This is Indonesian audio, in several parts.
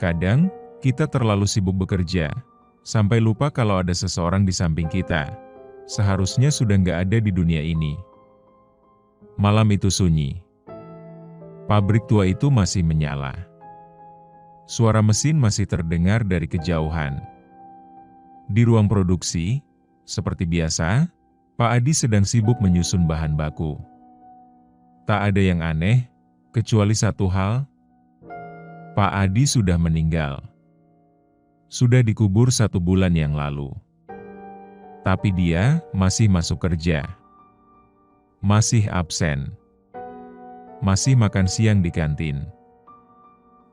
Kadang, kita terlalu sibuk bekerja, sampai lupa kalau ada seseorang di samping kita. Seharusnya sudah nggak ada di dunia ini. Malam itu sunyi. Pabrik tua itu masih menyala. Suara mesin masih terdengar dari kejauhan. Di ruang produksi, seperti biasa, Pak Adi sedang sibuk menyusun bahan baku. Tak ada yang aneh, kecuali satu hal. Pak Adi sudah meninggal. Sudah dikubur 1 bulan yang lalu. Tapi dia masih masuk kerja. Masih absen. Masih makan siang di kantin.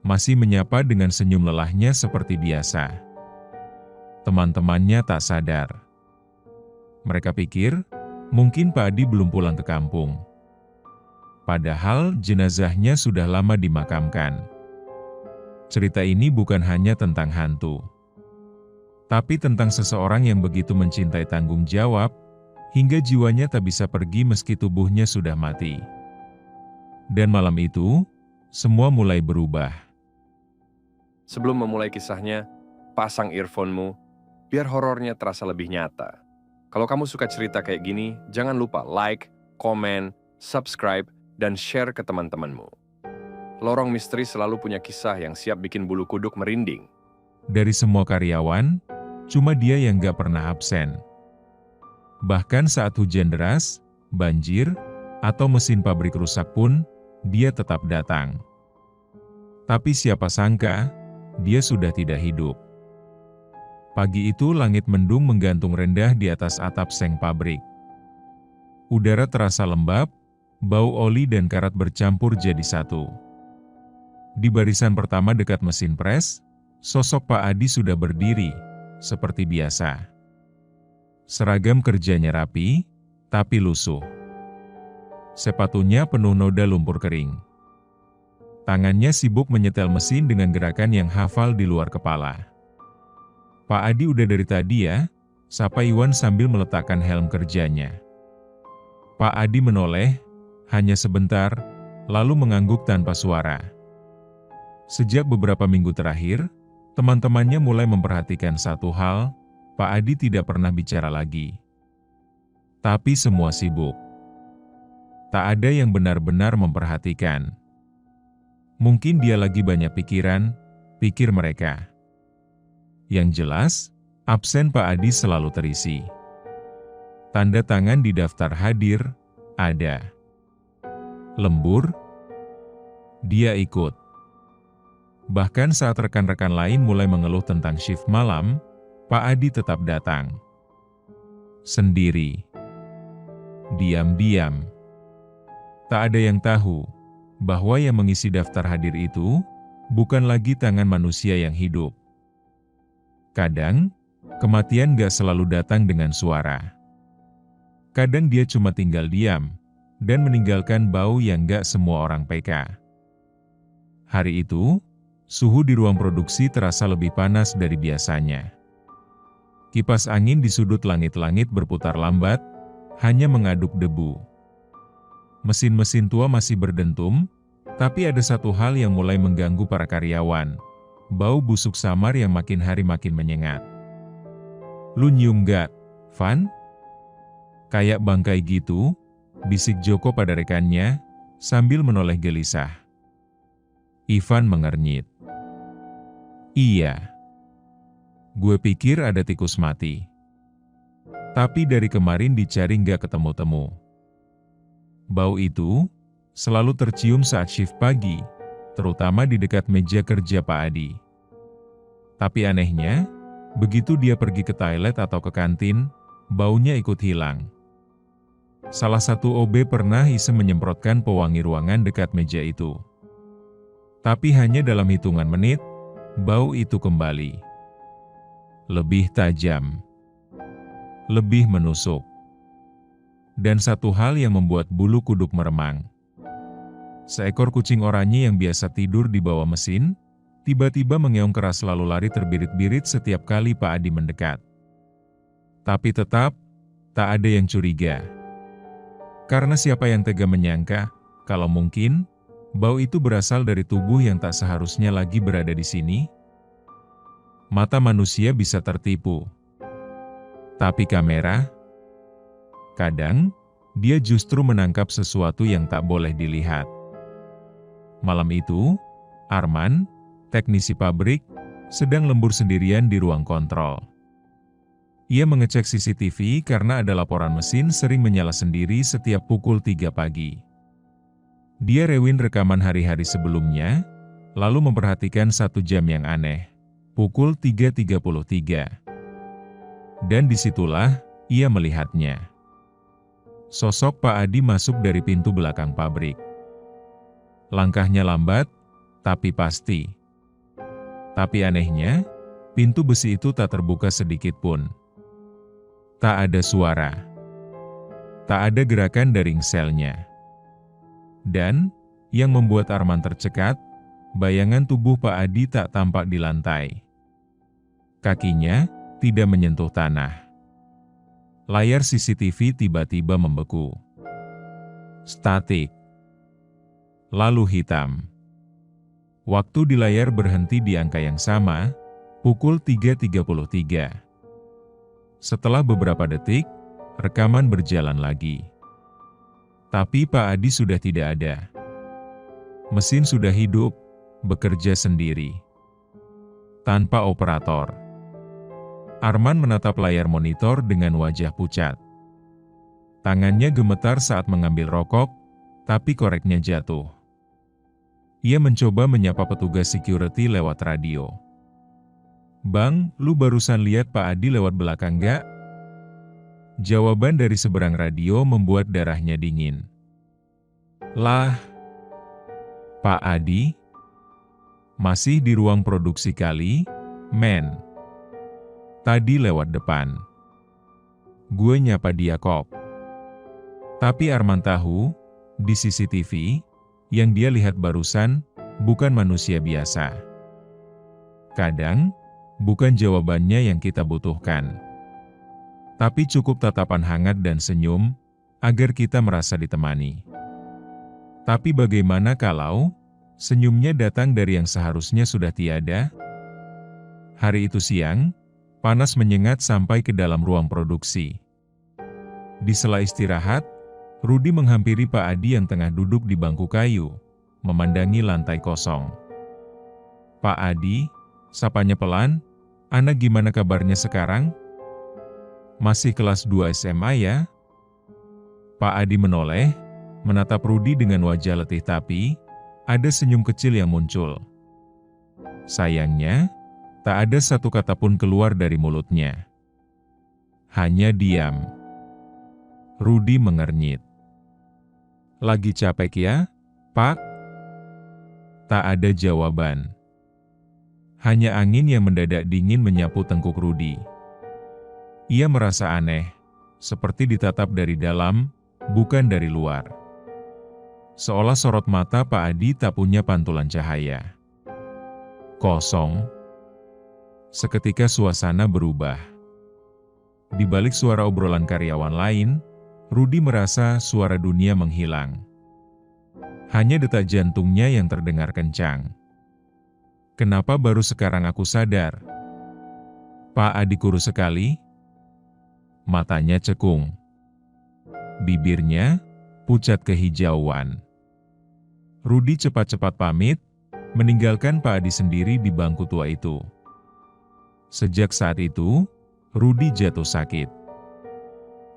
Masih menyapa dengan senyum lelahnya seperti biasa. Teman-temannya tak sadar. Mereka pikir, mungkin Pak Adi belum pulang ke kampung. Padahal jenazahnya sudah lama dimakamkan. Cerita ini bukan hanya tentang hantu, tapi tentang seseorang yang begitu mencintai tanggung jawab, hingga jiwanya tak bisa pergi meski tubuhnya sudah mati. Dan malam itu, semua mulai berubah. Sebelum memulai kisahnya, pasang earphone-mu, biar horornya terasa lebih nyata. Kalau kamu suka cerita kayak gini, jangan lupa like, komen, subscribe, dan share ke teman-temanmu. Lorong Misteri selalu punya kisah yang siap bikin bulu kuduk merinding. Dari semua karyawan, cuma dia yang gak pernah absen. Bahkan saat hujan deras, banjir, atau mesin pabrik rusak pun, dia tetap datang. Tapi siapa sangka, dia sudah tidak hidup. Pagi itu langit mendung menggantung rendah di atas atap seng pabrik. Udara terasa lembab, bau oli dan karat bercampur jadi satu. Di barisan pertama dekat mesin pres, sosok Pak Adi sudah berdiri, seperti biasa. Seragam kerjanya rapi, tapi lusuh. Sepatunya penuh noda lumpur kering. Tangannya sibuk menyetel mesin dengan gerakan yang hafal di luar kepala. Pak Adi udah dari tadi ya, sapa Iwan sambil meletakkan helm kerjanya. Pak Adi menoleh, hanya sebentar, lalu mengangguk tanpa suara. Sejak beberapa minggu terakhir, teman-temannya mulai memperhatikan satu hal, Pak Adi tidak pernah bicara lagi. Tapi semua sibuk. Tak ada yang benar-benar memperhatikan. Mungkin dia lagi banyak pikiran, pikir mereka. Yang jelas, absen Pak Adi selalu terisi. Tanda tangan di daftar hadir, ada. Lembur, dia ikut. Bahkan saat rekan-rekan lain mulai mengeluh tentang shift malam, Pak Adi tetap datang. Sendiri. Diam-diam. Tak ada yang tahu bahwa yang mengisi daftar hadir itu bukan lagi tangan manusia yang hidup. Kadang, kematian gak selalu datang dengan suara. Kadang dia cuma tinggal diam dan meninggalkan bau yang gak semua orang peka. Hari itu, suhu di ruang produksi terasa lebih panas dari biasanya. Kipas angin di sudut langit-langit berputar lambat, hanya mengaduk debu. Mesin-mesin tua masih berdentum, tapi ada satu hal yang mulai mengganggu para karyawan. Bau busuk samar yang makin hari makin menyengat. "Lu nyium gak, Van? Kayak bangkai gitu," bisik Joko pada rekannya, sambil menoleh gelisah. Ivan mengernyit. "Iya. Gue pikir ada tikus mati. Tapi dari kemarin dicari nggak ketemu-temu." Bau itu selalu tercium saat shift pagi, terutama di dekat meja kerja Pak Adi. Tapi anehnya, begitu dia pergi ke toilet atau ke kantin, baunya ikut hilang. Salah satu OB pernah iseng menyemprotkan pewangi ruangan dekat meja itu. Tapi hanya dalam hitungan menit, bau itu kembali. Lebih tajam. Lebih menusuk. Dan satu hal yang membuat bulu kuduk meremang. Seekor kucing oranye yang biasa tidur di bawah mesin, tiba-tiba mengeong keras lalu lari terbirit-birit setiap kali Pak Adi mendekat. Tapi tetap, tak ada yang curiga. Karena siapa yang tega menyangka, kalau mungkin, bau itu berasal dari tubuh yang tak seharusnya lagi berada di sini, mata manusia bisa tertipu. Tapi kamera, kadang, dia justru menangkap sesuatu yang tak boleh dilihat. Malam itu, Arman, teknisi pabrik, sedang lembur sendirian di ruang kontrol. Ia mengecek CCTV karena ada laporan mesin sering menyala sendiri setiap pukul 3 pagi. Dia rewin rekaman hari-hari sebelumnya, lalu memperhatikan 1 jam yang aneh, pukul 3.33. Dan disitulah, ia melihatnya. Sosok Pak Adi masuk dari pintu belakang pabrik. Langkahnya lambat, tapi pasti. Tapi anehnya, pintu besi itu tak terbuka sedikit pun. Tak ada suara. Tak ada gerakan dari selnya. Dan, yang membuat Arman tercekat, bayangan tubuh Pak Adi tak tampak di lantai. Kakinya tidak menyentuh tanah. Layar CCTV tiba-tiba membeku. Statik. Lalu hitam. Waktu di layar berhenti di angka yang sama, pukul 3.33. Setelah beberapa detik, rekaman berjalan lagi. Tapi Pak Adi sudah tidak ada. Mesin sudah hidup, bekerja sendiri. Tanpa operator. Arman menatap layar monitor dengan wajah pucat. Tangannya gemetar saat mengambil rokok, tapi koreknya jatuh. Ia mencoba menyapa petugas security lewat radio. "Bang, lu barusan lihat Pak Adi lewat belakang gak?" Jawaban dari seberang radio membuat darahnya dingin. "Lah, Pak Adi? Masih di ruang produksi kali, men. Tadi lewat depan. Gue nyapa dia kok." Tapi Arman tahu, di CCTV, yang dia lihat barusan, bukan manusia biasa. Kadang, bukan jawabannya yang kita butuhkan. Tapi cukup tatapan hangat dan senyum, agar kita merasa ditemani. Tapi bagaimana kalau, senyumnya datang dari yang seharusnya sudah tiada? Hari itu siang, panas menyengat sampai ke dalam ruang produksi. Di sela istirahat, Rudi menghampiri Pak Adi yang tengah duduk di bangku kayu, memandangi lantai kosong. "Pak Adi," sapanya pelan, "Anak gimana kabarnya sekarang? Masih kelas 2 SMA ya?" Pak Adi menoleh, menatap Rudi dengan wajah letih tapi, ada senyum kecil yang muncul. Sayangnya, tak ada satu kata pun keluar dari mulutnya. Hanya diam. Rudi mengernyit. "Lagi capek ya, Pak?" Tak ada jawaban. Hanya angin yang mendadak dingin menyapu tengkuk Rudi. Ia merasa aneh, seperti ditatap dari dalam, bukan dari luar. Seolah sorot mata Pak Adi tak punya pantulan cahaya. Kosong. Seketika suasana berubah. Di balik suara obrolan karyawan lain, Rudi merasa suara dunia menghilang. Hanya detak jantungnya yang terdengar kencang. "Kenapa baru sekarang aku sadar?" Pak Adi kurus sekali. Matanya cekung. Bibirnya pucat kehijauan. Rudi cepat-cepat pamit, meninggalkan Pak Adi sendiri di bangku tua itu. Sejak saat itu, Rudi jatuh sakit.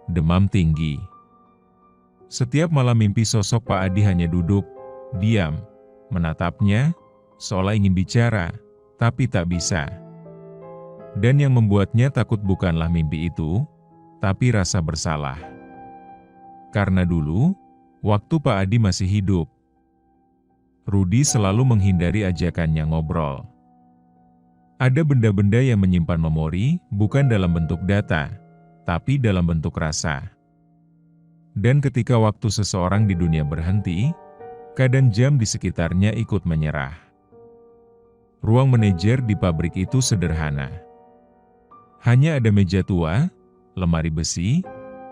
Demam tinggi. Setiap malam mimpi sosok Pak Adi hanya duduk, diam, menatapnya, seolah ingin bicara, tapi tak bisa. Dan yang membuatnya takut bukanlah mimpi itu, tapi rasa bersalah. Karena dulu, waktu Pak Adi masih hidup, Rudi selalu menghindari ajakannya ngobrol. Ada benda-benda yang menyimpan memori, bukan dalam bentuk data, tapi dalam bentuk rasa. Dan ketika waktu seseorang di dunia berhenti, kadang jam di sekitarnya ikut menyerah. Ruang manajer di pabrik itu sederhana. Hanya ada meja tua, lemari besi,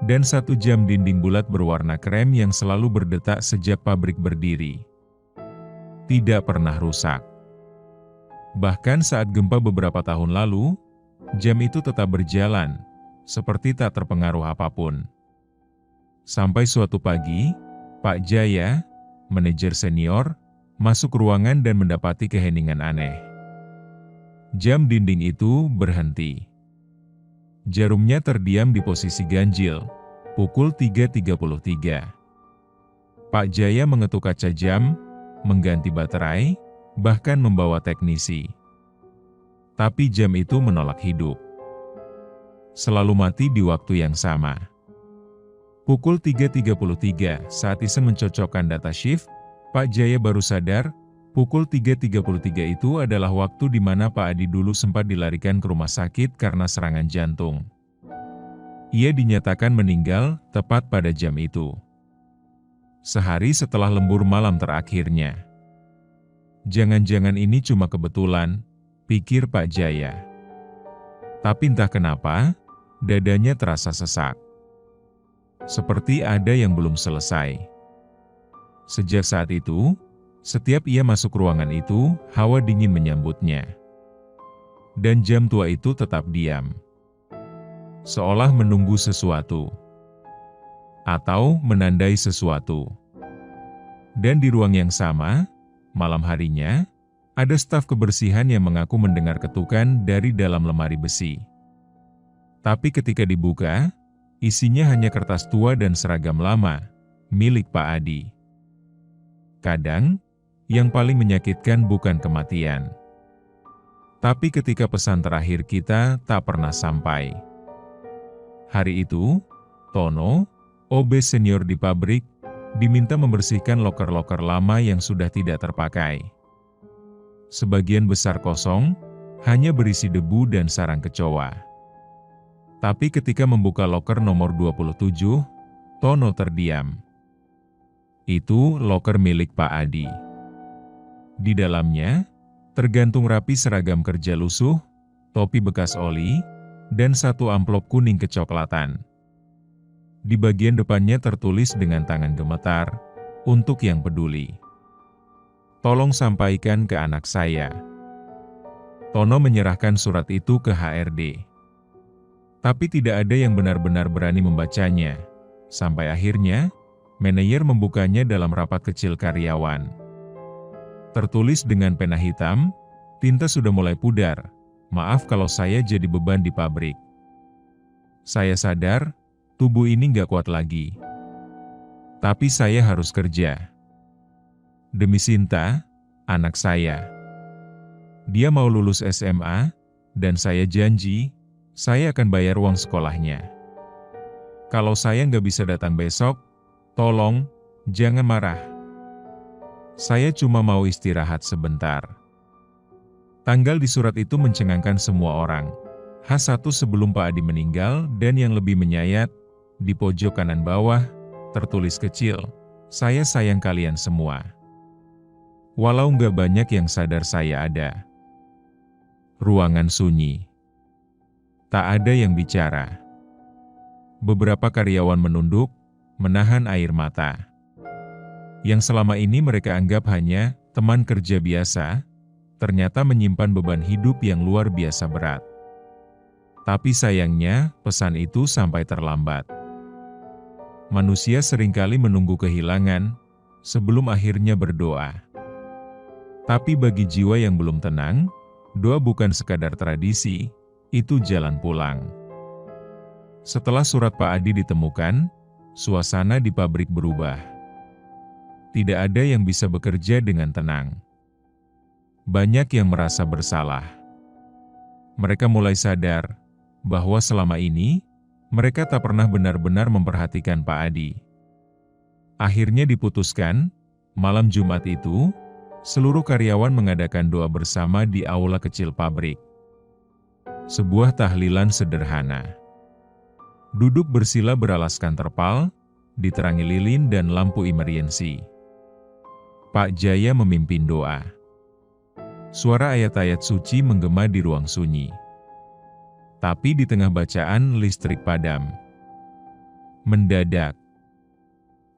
dan 1 jam dinding bulat berwarna krem yang selalu berdetak sejak pabrik berdiri. Tidak pernah rusak. Bahkan saat gempa beberapa tahun lalu, jam itu tetap berjalan, seperti tak terpengaruh apapun. Sampai suatu pagi, Pak Jaya, manajer senior, masuk ruangan dan mendapati keheningan aneh. Jam dinding itu berhenti. Jarumnya terdiam di posisi ganjil, pukul 3.33. Pak Jaya mengetuk kaca jam, mengganti baterai, bahkan membawa teknisi. Tapi jam itu menolak hidup. Selalu mati di waktu yang sama. Pukul 3.33 saat iseng mencocokkan data shift, Pak Jaya baru sadar, pukul 3.33 itu adalah waktu di mana Pak Adi dulu sempat dilarikan ke rumah sakit karena serangan jantung. Ia dinyatakan meninggal tepat pada jam itu. Sehari setelah lembur malam terakhirnya. Jangan-jangan ini cuma kebetulan, pikir Pak Jaya. Tapi entah kenapa, dadanya terasa sesak. Seperti ada yang belum selesai. Sejak saat itu, setiap ia masuk ruangan itu, hawa dingin menyambutnya. Dan jam tua itu tetap diam. Seolah menunggu sesuatu. Atau menandai sesuatu. Dan di ruang yang sama, malam harinya, ada staf kebersihan yang mengaku mendengar ketukan dari dalam lemari besi. Tapi ketika dibuka, isinya hanya kertas tua dan seragam lama, milik Pak Adi. Kadang, yang paling menyakitkan bukan kematian. Tapi ketika pesan terakhir kita tak pernah sampai. Hari itu, Tono, OB senior di pabrik, diminta membersihkan loker-loker lama yang sudah tidak terpakai. Sebagian besar kosong, hanya berisi debu dan sarang kecoa. Tapi ketika membuka loker nomor 27, Tono terdiam. Itu loker milik Pak Adi. Di dalamnya, tergantung rapi seragam kerja lusuh, topi bekas oli, dan satu amplop kuning kecoklatan. Di bagian depannya tertulis dengan tangan gemetar, untuk yang peduli. Tolong sampaikan ke anak saya. Tono menyerahkan surat itu ke HRD. Tapi tidak ada yang benar-benar berani membacanya. Sampai akhirnya, manajer membukanya dalam rapat kecil karyawan. Tertulis dengan pena hitam, tinta sudah mulai pudar. Maaf kalau saya jadi beban di pabrik. Saya sadar, tubuh ini nggak kuat lagi. Tapi saya harus kerja. Demi Sinta, anak saya. Dia mau lulus SMA, dan saya janji, saya akan bayar uang sekolahnya. Kalau saya nggak bisa datang besok, tolong, jangan marah. Saya cuma mau istirahat sebentar. Tanggal di surat itu mencengangkan semua orang. H1 sebelum Pak Adi meninggal dan yang lebih menyayat, di pojok kanan bawah, tertulis kecil, saya sayang kalian semua. Walau nggak banyak yang sadar saya ada. Ruangan sunyi. Tak ada yang bicara. Beberapa karyawan menunduk, menahan air mata. Yang selama ini mereka anggap hanya teman kerja biasa, ternyata menyimpan beban hidup yang luar biasa berat. Tapi sayangnya, pesan itu sampai terlambat. Manusia seringkali menunggu kehilangan, sebelum akhirnya berdoa. Tapi bagi jiwa yang belum tenang, doa bukan sekadar tradisi, itu jalan pulang. Setelah surat Pak Adi ditemukan, suasana di pabrik berubah. Tidak ada yang bisa bekerja dengan tenang. Banyak yang merasa bersalah. Mereka mulai sadar bahwa selama ini, mereka tak pernah benar-benar memperhatikan Pak Adi. Akhirnya diputuskan, malam Jumat itu, seluruh karyawan mengadakan doa bersama di aula kecil pabrik. Sebuah tahlilan sederhana. Duduk bersila beralaskan terpal, diterangi lilin dan lampu emergensi. Pak Jaya memimpin doa. Suara ayat-ayat suci menggema di ruang sunyi. Tapi di tengah bacaan listrik padam. Mendadak.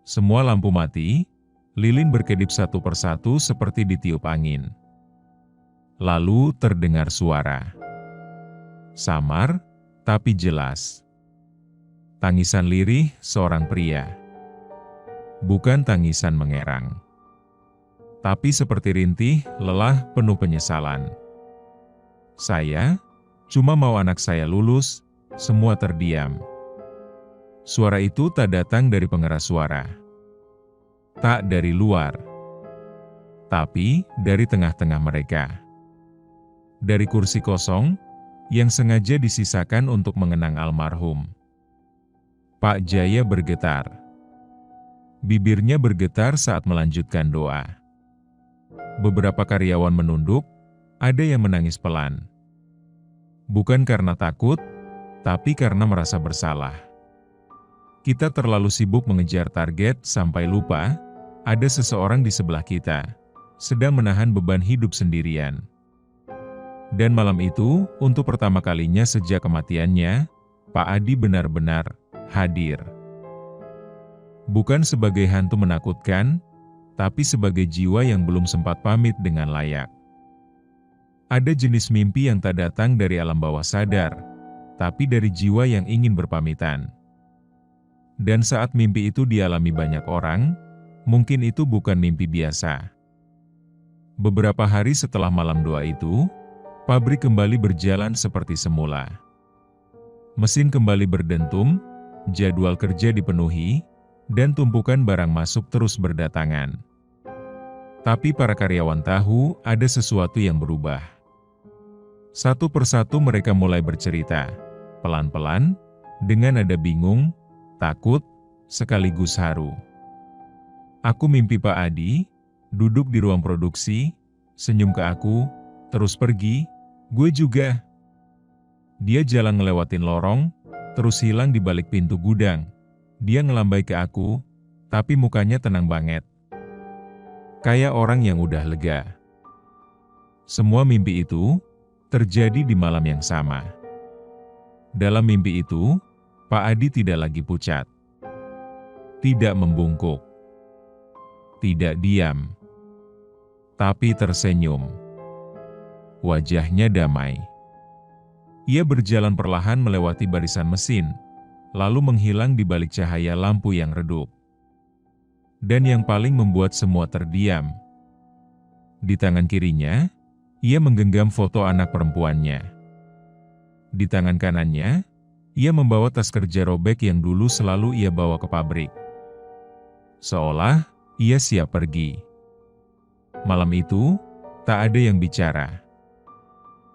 Semua lampu mati, lilin berkedip satu persatu seperti ditiup angin. Lalu terdengar suara. Samar, tapi jelas. Tangisan lirih seorang pria. Bukan tangisan mengerang. Tapi seperti rintih, lelah, penuh penyesalan. Saya cuma mau anak saya lulus, semua terdiam. Suara itu tak datang dari pengeras suara. Tak dari luar. Tapi dari tengah-tengah mereka. Dari kursi kosong, yang sengaja disisakan untuk mengenang almarhum. Pak Jaya bergetar. Bibirnya bergetar saat melanjutkan doa. Beberapa karyawan menunduk, ada yang menangis pelan. Bukan karena takut, tapi karena merasa bersalah. Kita terlalu sibuk mengejar target sampai lupa, ada seseorang di sebelah kita, sedang menahan beban hidup sendirian. Dan malam itu, untuk pertama kalinya sejak kematiannya, Pak Adi benar-benar hadir. Bukan sebagai hantu menakutkan, tapi sebagai jiwa yang belum sempat pamit dengan layak. Ada jenis mimpi yang tak datang dari alam bawah sadar, tapi dari jiwa yang ingin berpamitan. Dan saat mimpi itu dialami banyak orang, mungkin itu bukan mimpi biasa. Beberapa hari setelah malam doa itu, pabrik kembali berjalan seperti semula. Mesin kembali berdentum, jadwal kerja dipenuhi, dan tumpukan barang masuk terus berdatangan. Tapi para karyawan tahu ada sesuatu yang berubah. Satu persatu mereka mulai bercerita, pelan-pelan, dengan nada bingung, takut, sekaligus haru. Aku mimpi Pak Adi, duduk di ruang produksi, senyum ke aku, terus pergi, gue juga. Dia jalan ngelewatin lorong, terus hilang di balik pintu gudang. Dia ngelambai ke aku, tapi mukanya tenang banget. Kayak orang yang udah lega. Semua mimpi itu terjadi di malam yang sama. Dalam mimpi itu, Pak Adi tidak lagi pucat. Tidak membungkuk. Tidak diam. Tapi tersenyum. Wajahnya damai. Ia berjalan perlahan melewati barisan mesin, lalu menghilang di balik cahaya lampu yang redup. Dan yang paling membuat semua terdiam. Di tangan kirinya, ia menggenggam foto anak perempuannya. Di tangan kanannya, ia membawa tas kerja robek yang dulu selalu ia bawa ke pabrik. Seolah ia siap pergi. Malam itu, tak ada yang bicara.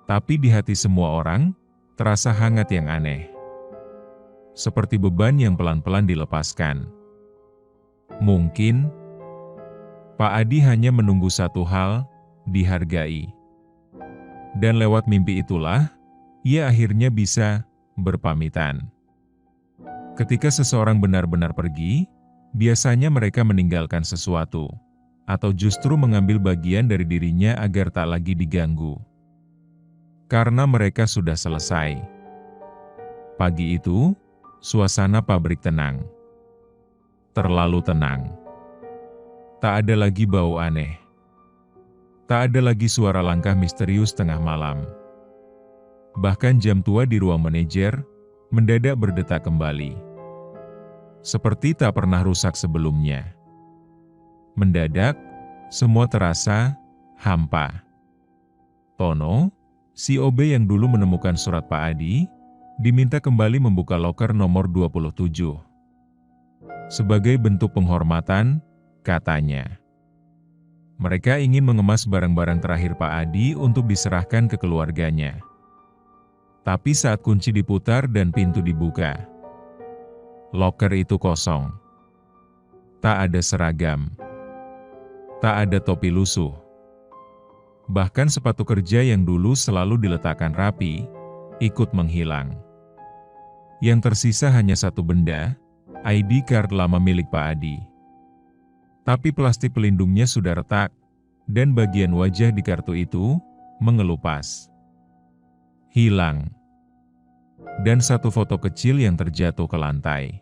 Tapi di hati semua orang, terasa hangat yang aneh. Seperti beban yang pelan-pelan dilepaskan. Mungkin, Pak Adi hanya menunggu satu hal, dihargai. Dan lewat mimpi itulah, ia akhirnya bisa berpamitan. Ketika seseorang benar-benar pergi, biasanya mereka meninggalkan sesuatu, atau justru mengambil bagian dari dirinya agar tak lagi diganggu. Karena mereka sudah selesai. Pagi itu, suasana pabrik tenang. Terlalu tenang. Tak ada lagi bau aneh. Tak ada lagi suara langkah misterius tengah malam. Bahkan jam tua di ruang manajer mendadak berdetak kembali. Seperti tak pernah rusak sebelumnya. Mendadak, semua terasa hampa. Tono, si OB yang dulu menemukan surat Pak Adi, diminta kembali membuka loker nomor 27. Sebagai bentuk penghormatan, katanya. Mereka ingin mengemas barang-barang terakhir Pak Adi untuk diserahkan ke keluarganya. Tapi saat kunci diputar dan pintu dibuka, loker itu kosong. Tak ada seragam. Tak ada topi lusuh. Bahkan sepatu kerja yang dulu selalu diletakkan rapi, ikut menghilang. Yang tersisa hanya satu benda, ID card lama milik Pak Adi. Tapi plastik pelindungnya sudah retak, dan bagian wajah di kartu itu mengelupas. Hilang. Dan satu foto kecil yang terjatuh ke lantai.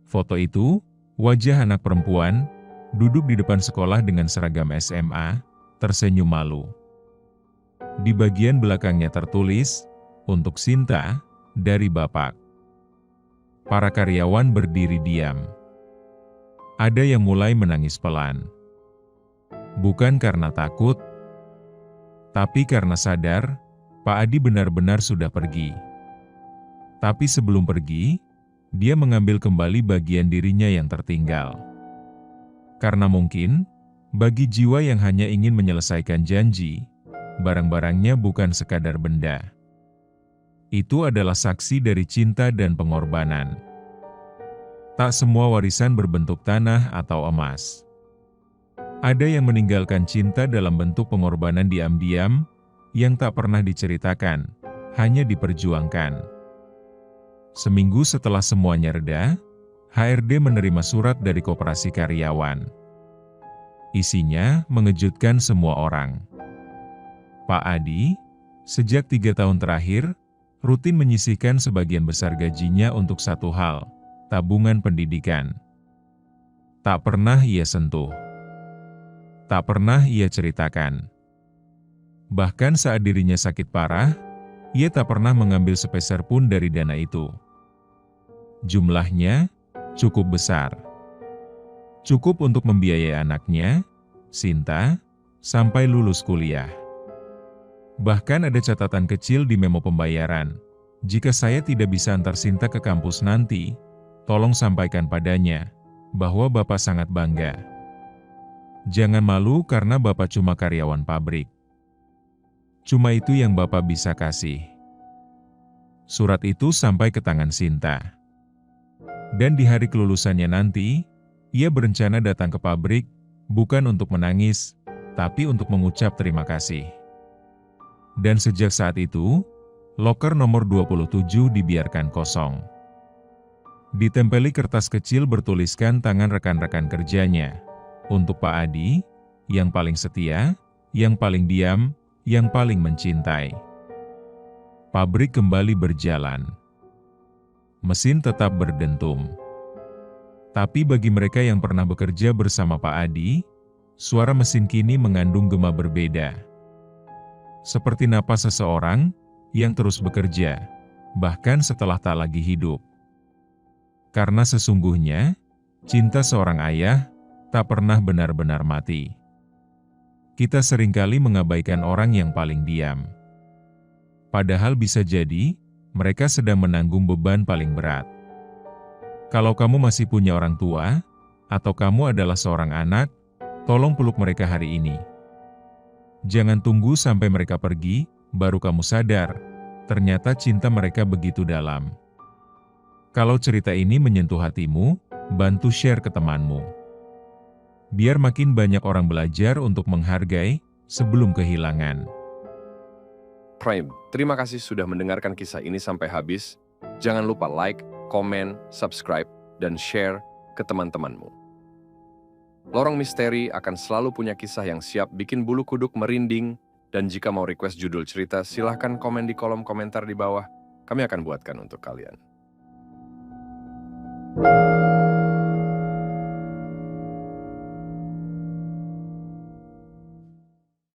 Foto itu, wajah anak perempuan, duduk di depan sekolah dengan seragam SMA, tersenyum malu. Di bagian belakangnya tertulis, "Untuk Sinta, dari Bapak." Para karyawan berdiri diam. Ada yang mulai menangis pelan. Bukan karena takut, tapi karena sadar, Pak Adi benar-benar sudah pergi. Tapi sebelum pergi, dia mengambil kembali bagian dirinya yang tertinggal. Karena mungkin, bagi jiwa yang hanya ingin menyelesaikan janji, barang-barangnya bukan sekadar benda. Itu adalah saksi dari cinta dan pengorbanan. Tak semua warisan berbentuk tanah atau emas. Ada yang meninggalkan cinta dalam bentuk pengorbanan diam-diam, yang tak pernah diceritakan, hanya diperjuangkan. Seminggu setelah semuanya reda, HRD menerima surat dari Koperasi Karyawan. Isinya mengejutkan semua orang. Pak Adi, sejak 3 tahun terakhir, rutin menyisihkan sebagian besar gajinya untuk satu hal, tabungan pendidikan. Tak pernah ia sentuh. Tak pernah ia ceritakan. Bahkan saat dirinya sakit parah, ia tak pernah mengambil sepeser pun dari dana itu. Jumlahnya cukup besar. Cukup untuk membiayai anaknya, Sinta, sampai lulus kuliah. Bahkan ada catatan kecil di memo pembayaran. "Jika saya tidak bisa antar Sinta ke kampus nanti, tolong sampaikan padanya bahwa Bapak sangat bangga. Jangan malu karena Bapak cuma karyawan pabrik. Cuma itu yang Bapak bisa kasih." Surat itu sampai ke tangan Sinta. Dan di hari kelulusannya nanti, ia berencana datang ke pabrik, bukan untuk menangis, tapi untuk mengucap terima kasih. Dan sejak saat itu, loker nomor 27 dibiarkan kosong. Ditempeli kertas kecil bertuliskan tangan rekan-rekan kerjanya. Untuk Pak Adi, yang paling setia, yang paling diam, yang paling mencintai. Pabrik kembali berjalan. Mesin tetap berdentum. Tapi bagi mereka yang pernah bekerja bersama Pak Adi, suara mesin kini mengandung gema berbeda. Seperti napas seseorang yang terus bekerja, bahkan setelah tak lagi hidup. Karena sesungguhnya, cinta seorang ayah tak pernah benar-benar mati. Kita seringkali mengabaikan orang yang paling diam. Padahal bisa jadi, mereka sedang menanggung beban paling berat. Kalau kamu masih punya orang tua, atau kamu adalah seorang anak, tolong peluk mereka hari ini. Jangan tunggu sampai mereka pergi, baru kamu sadar, ternyata cinta mereka begitu dalam. Kalau cerita ini menyentuh hatimu, bantu share ke temanmu. Biar makin banyak orang belajar untuk menghargai sebelum kehilangan. Prime, terima kasih sudah mendengarkan kisah ini sampai habis. Jangan lupa like, komen, subscribe, dan share ke teman-temanmu. Lorong Misteri akan selalu punya kisah yang siap bikin bulu kuduk merinding, dan jika mau request judul cerita, silahkan komen di kolom komentar di bawah. Kami akan buatkan untuk kalian.